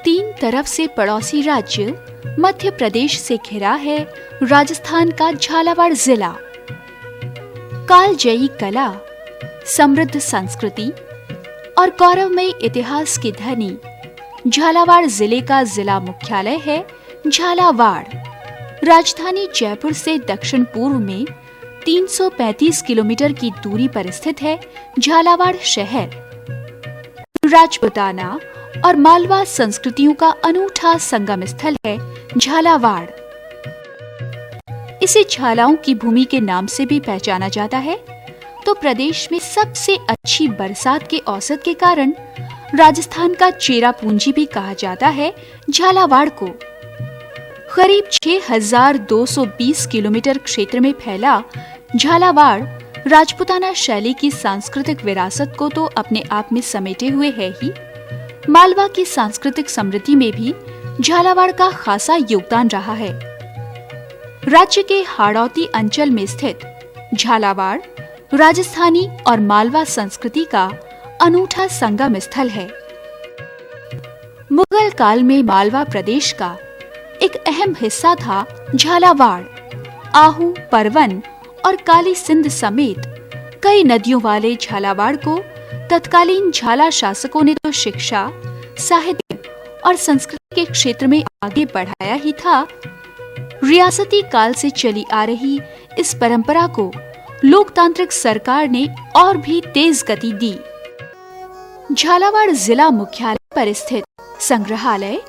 तीन तरफ से पड़ोसी राज्य मध्य प्रदेश से घिरा है राजस्थान का झालावाड़ जिला। कालजयी कला, समृद्ध संस्कृति और गौरवमयी इतिहास की धनी झालावाड़ जिले का जिला मुख्यालय है झालावाड़। राजधानी जयपुर से दक्षिण पूर्व में 335 किलोमीटर की दूरी पर स्थित है झालावाड़ शहर। राजपूताना और मालवा संस्कृतियों का अनूठा संगम स्थल है झालावाड़। इसे झालाओं की भूमि के नाम से भी पहचाना जाता है। तो प्रदेश में सबसे अच्छी बरसात के औसत के कारण राजस्थान का चेरापूंजी भी कहा जाता है झालावाड़ को। करीब 6220 किलोमीटर क्षेत्र में फैला झालावाड़ राजपूताना शैली की सांस्कृतिक विरासत को तो अपने आप में समेटे हुए है ही, मालवा की सांस्कृतिक समृद्धि में भी झालावाड़ का खासा योगदान रहा है। राज्य के हाड़ौती अंचल में स्थित झालावाड़ राजस्थानी और मालवा संस्कृति का अनूठा संगम स्थल है। मुगल काल में मालवा प्रदेश का एक अहम हिस्सा था झालावाड़। आहू, परवन और काली सिंध समेत कई नदियों वाले झालावाड़ को तत्कालीन झाला शासकों ने तो शिक्षा, साहित्य और संस्कृति के क्षेत्र में आगे बढ़ाया ही था, रियासती काल से चली आ रही इस परंपरा को लोकतांत्रिक सरकार ने और भी तेज गति दी। झालावाड़ जिला मुख्यालय पर स्थित संग्रहालय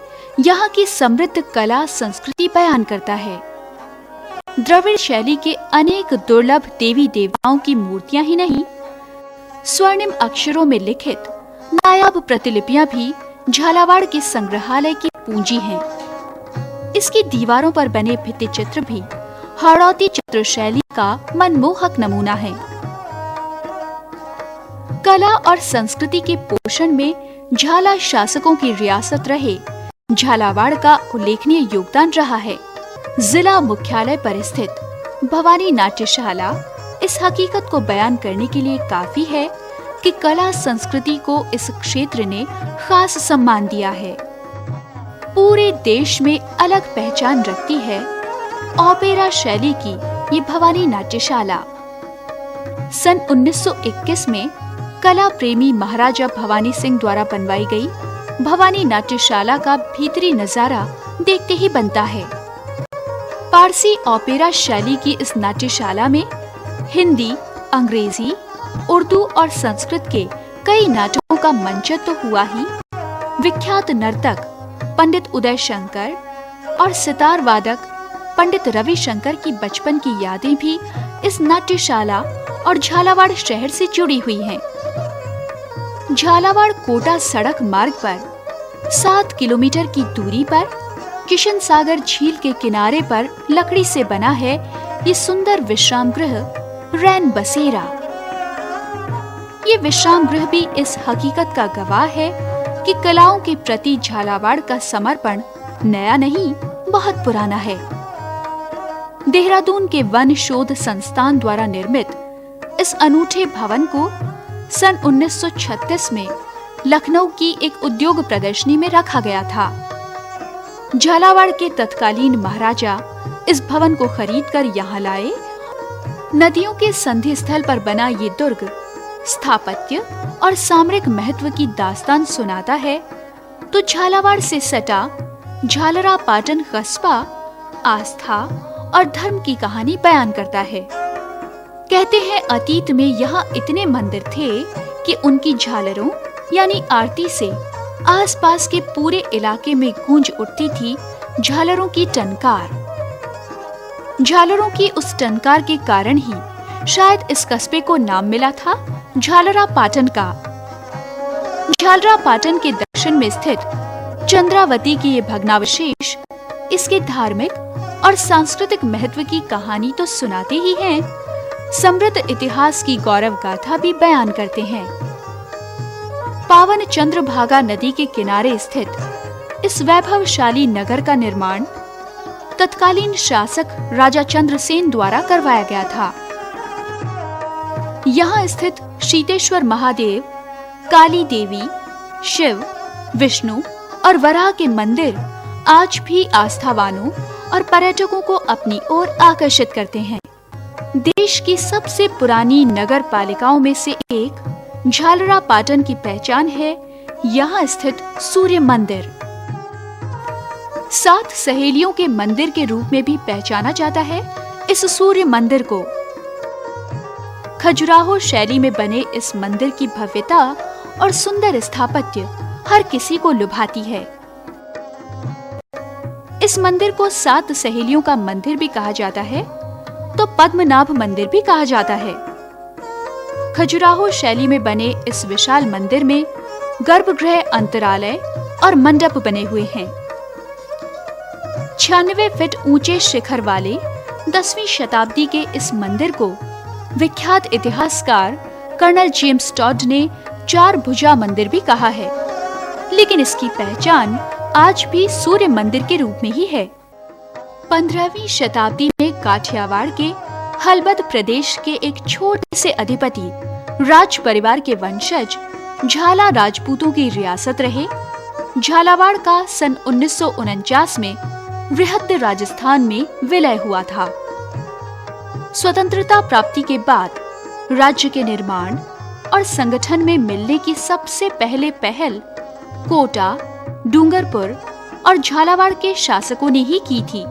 यहाँ की समृद्ध कला संस्कृति बयान करता है। द्रविड़ शैली के अनेक दुर्लभ देवी देवताओं की मूर्तियां ही नहीं, स्वर्णिम अक्षरों में लिखित नायाब प्रतिलिपियां भी झालावाड़ के संग्रहालय की पूंजी हैं। इसकी दीवारों पर बने भित्ति चित्र भी हाड़ौती चित्र शैली का मनमोहक नमूना है। कला और संस्कृति के पोषण में झाला शासकों की रियासत रहे झालावाड़ का उल्लेखनीय योगदान रहा है। जिला मुख्यालय पर स्थित भवानी नाट्यशाला इस हकीकत को बयान करने के लिए काफी है कि कला संस्कृति को इस क्षेत्र ने खास सम्मान दिया है। पूरे देश में अलग पहचान रखती है ओपेरा शैली की ये भवानी नाट्यशाला। सन 1921 में कला प्रेमी महाराजा भवानी सिंह द्वारा बनवाई गई भवानी नाट्यशाला का भीतरी नजारा देखते ही बनता है। पारसी ओपेरा शैली की इस नाट्यशाला में हिंदी, अंग्रेजी, उर्दू और संस्कृत के कई नाटकों का मंचन तो हुआ ही, विख्यात नर्तक पंडित उदय शंकर और सितार वादक पंडित रवि शंकर की बचपन की यादें भी इस नाट्यशाला और झालावाड़ शहर से जुड़ी हुई हैं। झालावाड़ कोटा सड़क मार्ग पर 7 किलोमीटर की दूरी पर किशन सागर झील के किनारे पर लकड़ी से बना है ये सुंदर विश्राम गृह रैन बसेरा। ये विश्राम गृह भी इस हकीकत का गवाह है कि कलाओं के प्रति झालावाड़ का समर्पण नया नहीं, बहुत पुराना है। देहरादून के वन शोध संस्थान द्वारा निर्मित इस अनूठे भवन को सन 1936 में लखनऊ की एक उद्योग प्रदर्शनी में रखा गया था। झालावाड़ के तत्कालीन महाराजा इस भवन को खरीदकर यहाँ लाए। नदियों के संधि स्थल पर बना ये दुर्ग स्थापत्य और सामरिक महत्व की दास्तान सुनाता है, तो झालावाड़ से सटा झालरा पाटन कस्बा आस्था और धर्म की कहानी बयान करता है। कहते हैं अतीत में यहाँ इतने मंदिर थे कि उनकी झालरों यानी आरती से आसपास के पूरे इलाके में गूंज उठती थी झालरों की टनकार। झालरों की उस टनकार के कारण ही शायद इस कस्बे को नाम मिला था झालरा पाटन का। झालरा पाटन के दक्षिण में स्थित चंद्रावती की ये भग्नावशेष इसके धार्मिक और सांस्कृतिक महत्व की कहानी तो सुनाते ही हैं, समृद्ध इतिहास की गौरव गाथा भी बयान करते हैं। पावन चंद्रभागा नदी के किनारे स्थित इस वैभवशाली नगर का निर्माण तत्कालीन शासक राजा चंद्रसेन द्वारा करवाया गया था। यहाँ स्थित शीतेश्वर महादेव, काली देवी, शिव, विष्णु और वराह के मंदिर आज भी आस्थावानों और पर्यटकों को अपनी ओर आकर्षित करते हैं। देश की सबसे पुरानी नगर पालिकाओं में से एक झालरापाटन की पहचान है यहाँ स्थित सूर्य मंदिर। 7 सहेलियों के मंदिर के रूप में भी पहचाना जाता है इस सूर्य मंदिर को। खजुराहो शैली में बने इस मंदिर की भव्यता और सुंदर स्थापत्य हर किसी को लुभाती है। इस मंदिर को 7 सहेलियों का मंदिर भी कहा जाता है तो पद्मनाभ मंदिर भी कहा जाता है। खजुराहो शैली में बने इस विशाल मंदिर में गर्भगृह, अंतरालय और मंडप बने हुए हैं। 96 फीट ऊंचे शिखर वाले 10वीं शताब्दी के इस मंदिर को विख्यात इतिहासकार कर्नल जेम्स टॉड ने 4 भुजा मंदिर भी कहा है, लेकिन इसकी पहचान आज भी सूर्य मंदिर के रूप में ही है। 15वीं शताब्दी में काठियावाड़ के हलबद प्रदेश के एक छोटे से अधिपति राज परिवार के वंशज झाला राजपूतों की रियासत रहे। झालावाड़ का सन 1949 में वृहद राजस्थान में विलय हुआ था। स्वतंत्रता प्राप्ति के बाद राज्य के निर्माण और संगठन में मिलने की सबसे पहले पहल कोटा, डूंगरपुर और झालावाड़ के शासकों ने ही की थी।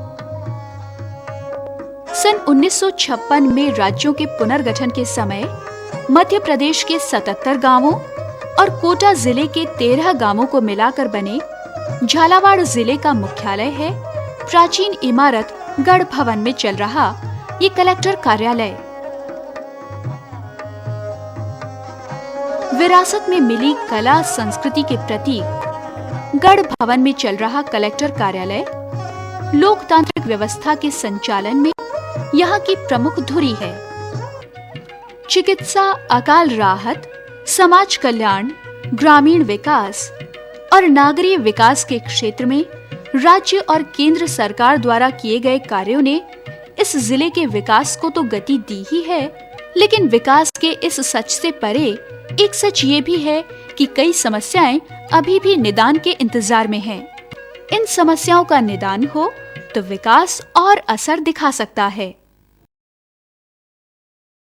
सन 1956 में राज्यों के पुनर्गठन के समय मध्य प्रदेश के 77 गांवों और कोटा जिले के 13 गांवों को मिलाकर बने झालावाड़ जिले का मुख्यालय है प्राचीन इमारत गढ़ भवन में चल रहा ये कलेक्टर कार्यालय। विरासत में मिली कला संस्कृति के प्रतीक गढ़ भवन में चल रहा कलेक्टर कार्यालय लोकतांत्रिक व्यवस्था के संचालन में यहाँ की प्रमुख धुरी है। चिकित्सा, अकाल राहत, समाज कल्याण, ग्रामीण विकास और नागरिक विकास के क्षेत्र में राज्य और केंद्र सरकार द्वारा किए गए कार्यों ने इस जिले के विकास को तो गति दी ही है, लेकिन विकास के इस सच से परे एक सच ये भी है कि कई समस्याएं अभी भी निदान के इंतजार में हैं। इन समस्याओं का निदान हो तो विकास और असर दिखा सकता है।